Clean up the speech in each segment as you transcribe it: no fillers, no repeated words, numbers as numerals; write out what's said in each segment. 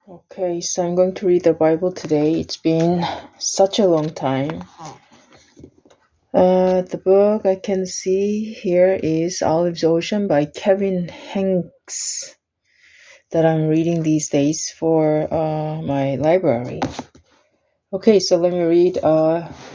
Okay, so I'm going to read the Bible today. It's been such a long time. The book I can see here is Olive's Ocean by Kevin Hanks that I'm reading these days for my library. Okay, so let me read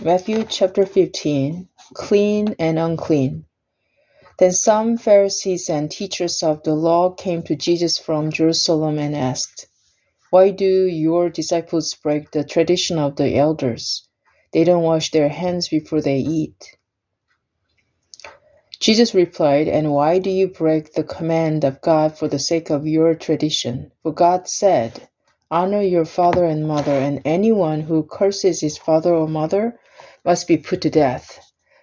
Matthew chapter 15, Clean and Unclean. Then some Pharisees and teachers of the law came to Jesus from Jerusalem and asked, "Why do your disciples break the tradition of the elders? They don't wash their hands before they eat." Jesus replied, "And why do you break the command of God for the sake of your tradition? For God said, 'Honor your father and mother, and anyone who curses his father or mother must be put to death.'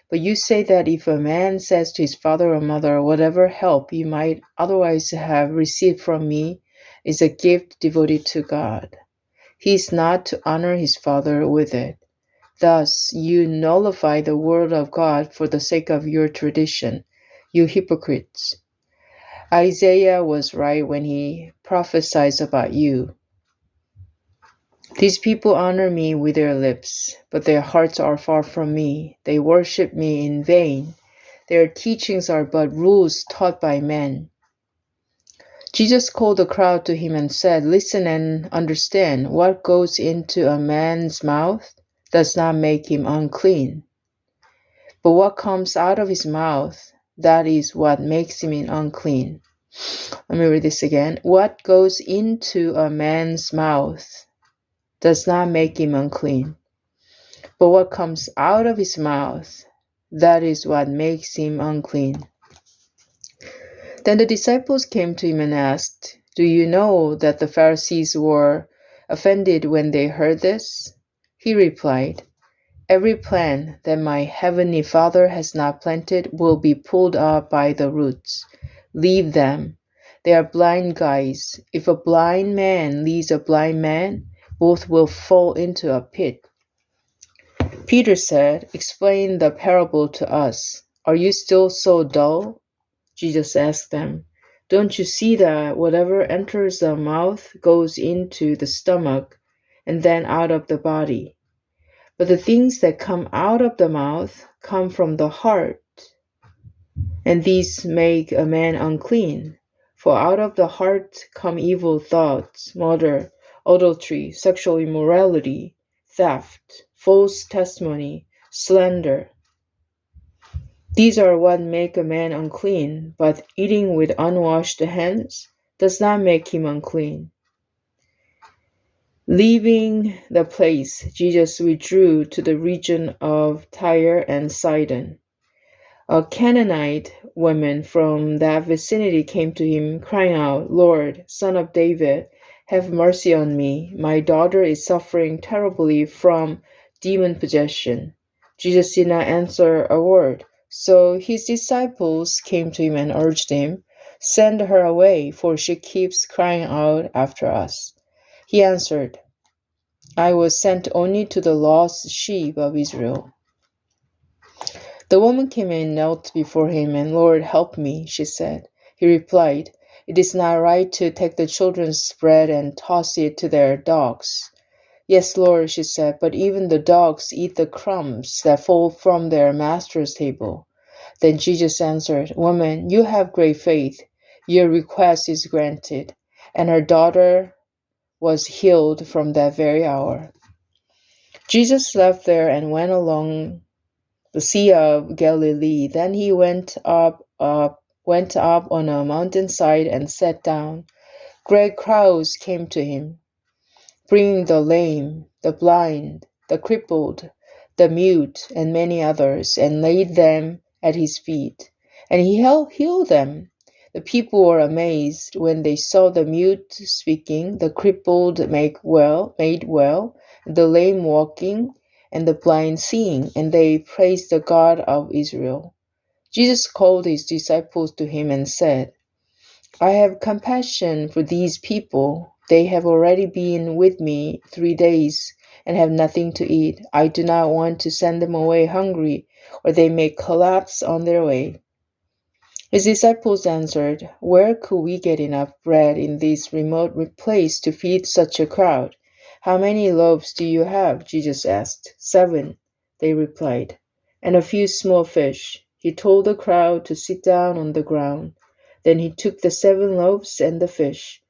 But you say that if a man says to his father or mother, 'Whatever help you might otherwise have received from me is a gift devoted to God,' he is not to honor his father with it. Thus you nullify the word of God for the sake of your tradition, you hypocrites. Isaiah was right when he prophesied about you. 'These people honor me with their lips, but their hearts are far from me. They worship me in vain. Their teachings are but rules taught by men.'" Jesus called the crowd to him and said, "Listen and understand. What goes into a man's mouth does not make him unclean. But what comes out of his mouth, that is what makes him unclean." Let me read this again. What goes into a man's mouth does not make him unclean. But what comes out of his mouth, that is what makes him unclean. Then the disciples came to him and asked, "Do you know that the Pharisees were offended when they heard this?" He replied, "Every plant that my heavenly Father has not planted will be pulled up by the roots. Leave them. They are blind guides. If a blind man leads a blind man, both will fall into a pit." Peter said, "Explain the parable to us." "Are you still so dull?" Jesus asked them. "Don't you see that whatever enters the mouth goes into the stomach and then out of the body? But the things that come out of the mouth come from the heart, and these make a man unclean. For out of the heart come evil thoughts, murder, adultery, sexual immorality, theft, false testimony, slander. These are what make a man unclean, but eating with unwashed hands does not make him unclean." Leaving the place, Jesus withdrew to the region of Tyre and Sidon. A Canaanite woman from that vicinity came to him, crying out, "Lord, Son of David, have mercy on me. My daughter is suffering terribly from demon possession." Jesus did not answer a word. So his disciples came to him and urged him, "Send her away, for she keeps crying out after us." He answered, "I was sent only to the lost sheep of Israel." The woman came and knelt before him, and, "Lord, help me," she said. He replied, "It is not right to take the children's bread and toss it to their dogs." "Yes, Lord," she said, "but even the dogs eat the crumbs that fall from their master's table." Then Jesus answered, "Woman, you have great faith. Your request is granted." And her daughter was healed from that very hour. Jesus left there and went along the Sea of Galilee. Then he went up on a mountainside and sat down. Great crowds came to him, bringing the lame, the blind, the crippled, the mute, and many others, and laid them at his feet. And he healed them. The people were amazed when they saw the mute speaking, the crippled made well, the lame walking, and the blind seeing, and they praised the God of Israel. Jesus called his disciples to him and said, "I have compassion for these people. They have already been with me 3 days and have nothing to eat. I do not want to send them away hungry, or they may collapse on their way." His disciples answered, "Where could we get enough bread in this remote place to feed such a crowd?" "How many loaves do you have?" Jesus asked. "7," they replied, "and a few small fish." He told the crowd to sit down on the ground. Then he took the 7 loaves and the fish,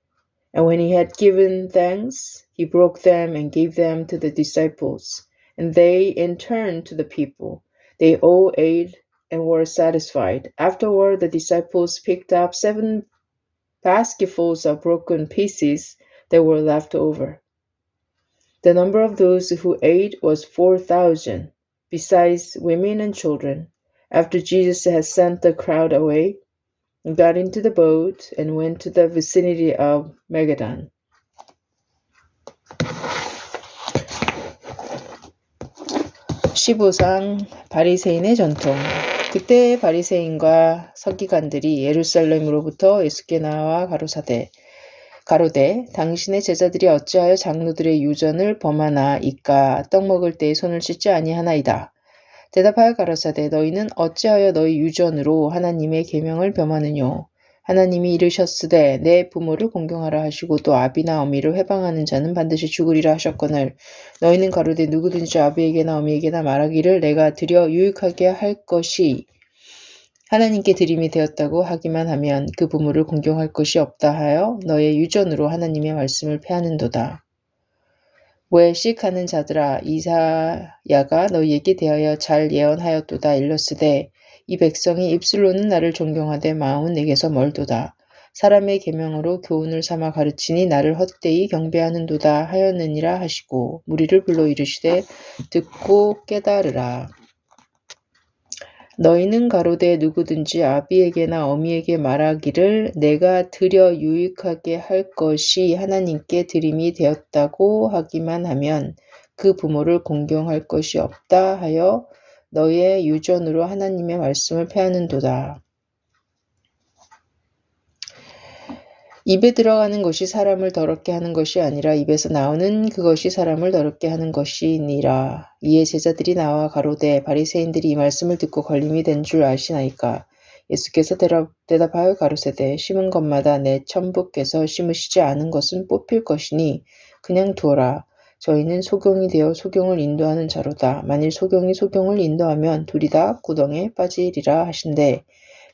and when he had given thanks, he broke them and gave them to the disciples, and they in turn to the people. They all ate and were satisfied. Afterward, the disciples picked up 7 basketfuls of broken pieces that were left over. The number of those who ate was 4,000, besides women and children. After Jesus had sent the crowd away, he got into the boat and went to the vicinity of Magadan. 15장 바리새인의 전통. 그때 바리새인과 서기관들이 예루살렘으로부터 예수께 나와 가로되 당신의 제자들이 어찌하여 장로들의 유전을 범하나이까? 떡 먹을 때에 손을 씻지 아니하나이다. 대답하여 가라사대 너희는 어찌하여 너희 유전으로 하나님의 계명을 범하느뇨? 하나님이 이르셨으되 내 부모를 공경하라 하시고 또 아비나 어미를 회방하는 자는 반드시 죽으리라 하셨거늘 너희는 가로되 누구든지 아비에게나 어미에게나 말하기를 내가 드려 유익하게 할 것이 하나님께 드림이 되었다고 하기만 하면 그 부모를 공경할 것이 없다 하여 너의 유전으로 하나님의 말씀을 패하는도다. 외식하는 자들아 이사야가 너희에게 대하여 잘 예언하였도다. 일렀으되 이 백성이 입술로는 나를 존경하되 마음은 내게서 멀도다. 사람의 계명으로 교훈을 삼아 가르치니 나를 헛되이 경배하는도다 하였느니라 하시고 무리를 불러 이르시되 듣고 깨달으라. 너희는 가로되 누구든지 아비에게나 어미에게 말하기를 내가 드려 유익하게 할 것이 하나님께 드림이 되었다고 하기만 하면 그 부모를 공경할 것이 없다 하여 너의 유전으로 하나님의 말씀을 패하는도다. 입에 들어가는 것이 사람을 더럽게 하는 것이 아니라 입에서 나오는 그것이 사람을 더럽게 하는 것이니라. 이에 제자들이 나와 가로되 바리새인들이 이 말씀을 듣고 걸림이 된 줄 아시나이까? 예수께서 대답하여 가로세되 심은 것마다 내 천부께서 심으시지 않은 것은 뽑힐 것이니 그냥 두어라. 저희는 소경이 되어 소경을 인도하는 자로다. 만일 소경이 소경을 인도하면 둘이 다 구덩에 빠지리라 하신대.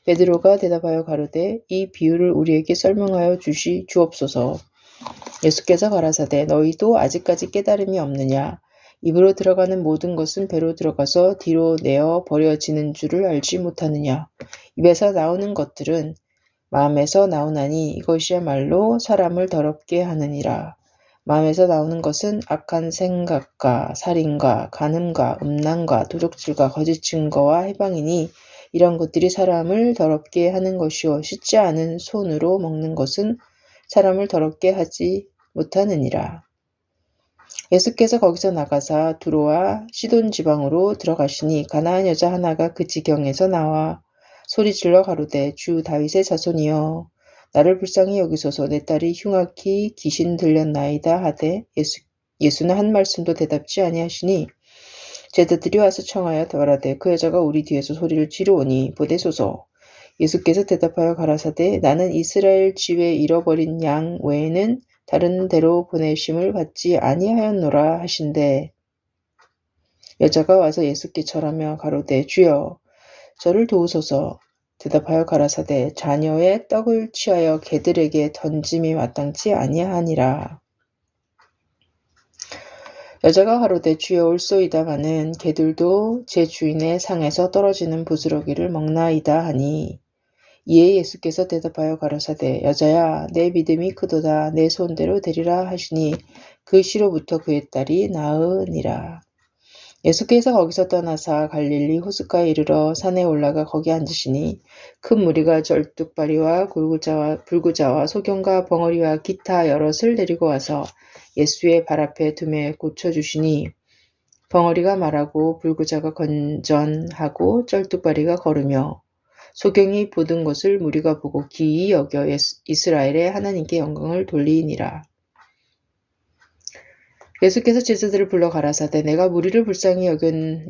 베드로가 대답하여 가로되 이 비유를 우리에게 설명하여 주옵소서. 예수께서 가라사대 너희도 아직까지 깨달음이 없느냐? 입으로 들어가는 모든 것은 배로 들어가서 뒤로 내어 버려지는 줄을 알지 못하느냐? 입에서 나오는 것들은 마음에서 나오나니 이것이야말로 사람을 더럽게 하느니라. 마음에서 나오는 것은 악한 생각과 살인과 간음과 음란과 도적질과 거짓 증거와 해방이니 이런 것들이 사람을 더럽게 하는 것이요 씻지 않은 손으로 먹는 것은 사람을 더럽게 하지 못하느니라. 예수께서 거기서 나가사 두로와 시돈 지방으로 들어가시니 가나안 여자 하나가 그 지경에서 나와 소리질러 가로되 주 다윗의 자손이여 나를 불쌍히 여기소서 내 딸이 흉악히 귀신 들렸나이다 하되 예수는 한 말씀도 대답지 아니하시니 제자들이 와서 청하여 말하되 그 여자가 우리 뒤에서 소리를 지르오니 보내소서. 예수께서 대답하여 가라사대 나는 이스라엘 집에 잃어버린 양 외에는 다른 데로 보내심을 받지 아니하였노라 하신대. 여자가 와서 예수께 절하며 가로되 주여 저를 도우소서. 대답하여 가라사대 자녀의 떡을 취하여 개들에게 던짐이 마땅치 아니하니라. 여자가 가로되 주여 올소이다마는 개들도 제 주인의 상에서 떨어지는 부스러기를 먹나이다 하니 이에 예수께서 대답하여 가라사대 여자야 내 믿음이 크도다 내 소원대로 되리라 하시니 그 시로부터 그의 딸이 나으니라. 예수께서 거기서 떠나사 갈릴리 호숫가에 이르러 산에 올라가 거기 앉으시니 큰 무리가 절뚝발이와 불구자와 소경과 벙어리와 기타 여럿을 데리고 와서 예수의 발 앞에 두매 고쳐주시니 벙어리가 말하고 불구자가 건전하고 쩔뚝발이가 걸으며 소경이 보던 것을 무리가 보고 기이 여겨 이스라엘의 하나님께 영광을 돌리니라. 예수께서 제자들을 불러 가라사대 내가 무리를 불쌍히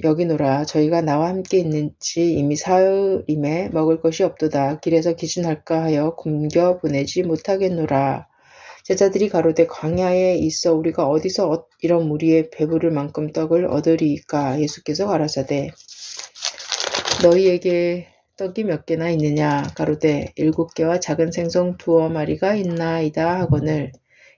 여기노라. 저희가 나와 함께 있는지 이미 사흘임에 먹을 것이 없도다. 길에서 기진할까 하여 굶겨 보내지 못하겠노라. 제자들이 가로되 광야에 있어 우리가 어디서 이런 무리의 배부를 만큼 떡을 얻으리이까. 예수께서 가라사대 너희에게 떡이 몇 개나 있느냐. 가로되 7개와 작은 생선 2마리가 있나이다 하거늘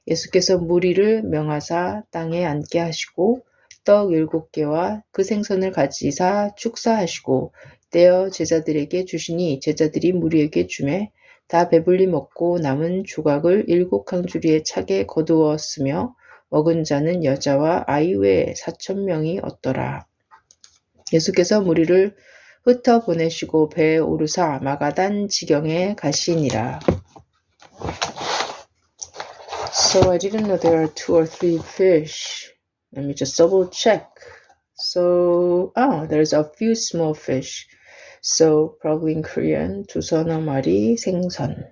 예수께서 무리를 명하사 땅에 앉게 하시고 떡 7개와 그 생선을 가지사 축사하시고 떼어 제자들에게 주시니 제자들이 무리에게 주매 다 배불리 먹고 남은 조각을 7강주리에 차게 거두었으며 먹은 자는 여자와 아이 외에 4,000명이 얻더라. 예수께서 무리를 흩어 보내시고 배에 오르사 마가단 지경에 가시니라. So I didn't know there are 2 or 3 fish. Let me just double check. So, there's a few small fish. So probably in Korean, 2서너 마리 생선.